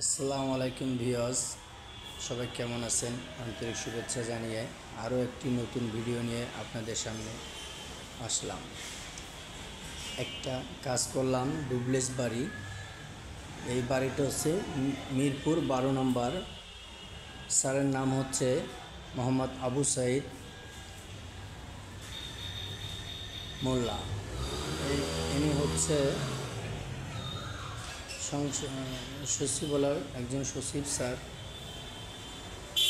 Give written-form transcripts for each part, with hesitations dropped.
আসসালামু আলাইকুম ভিউয়ার্স, সবাই কেমন আছেন? আন্তরিক শুভেচ্ছা জানিয়ে আরও একটি নতুন ভিডিও নিয়ে আপনাদের সামনে আসলাম। একটা কাজ করলাম ডুপ্লেক্স বাড়ি। এই বাড়িটা হচ্ছে মিরপুর 12 নম্বর। স্যারের নাম হচ্ছে মোহাম্মদ আবু সাইদ মোল্লা। ইনি হচ্ছে সচিবালয়ের একজন সচিব স্যার।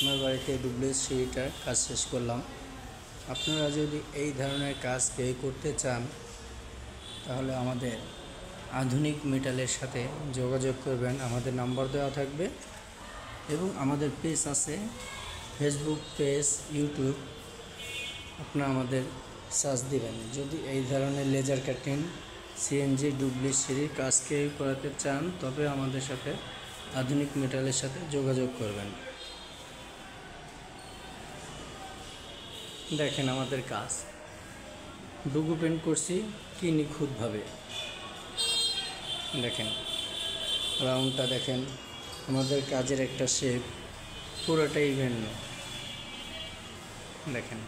আমার বাড়িতে ডুপ্লেক্স সিঁড়িটার কাজ শেষ করলাম। আপনারা যদি এই ধরনের কাজ কেউ করতে চান তাহলে আমাদের আধুনিক মেটালের সাথে যোগাযোগ করবেন। আমাদের নাম্বার দেওয়া থাকবে এবং আমাদের পেজ আছে, ফেসবুক পেজ, ইউটিউব। আপনারা আমাদের সার্চ দিবেন। যদি এই ধরনের লেজার কাটিং, সিএনজি, ডুপ্লেক্স সিঁড়ির কাজ কেউ করাতে চান তবে আমাদের সাথে আধুনিক মেটালের সাথে যোগাযোগ করবেন। দেখেন আমাদের কাজ, ডুগু পেন্ট করছি কি নিখুঁতভাবে। দেখেন রাউন্ডটা, দেখেন আমাদের কাজের একটা শেপ পুরোটাই ভিন্ন। দেখেন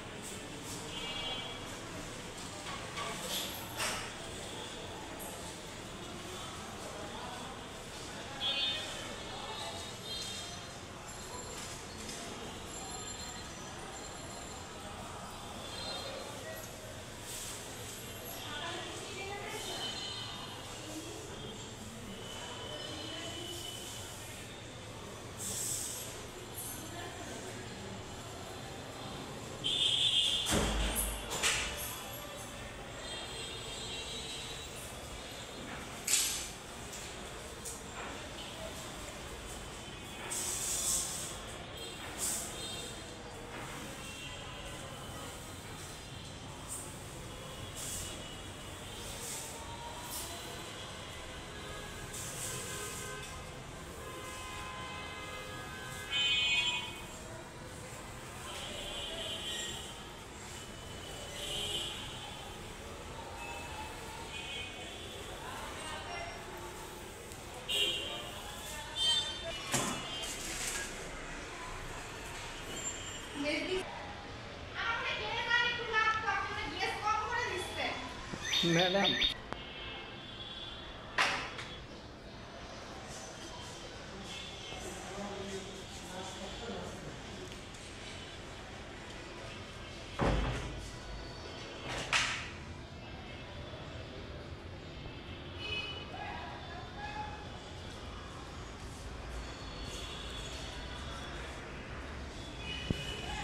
ম্যাডাম,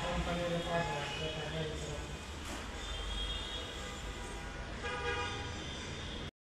কোম্পানির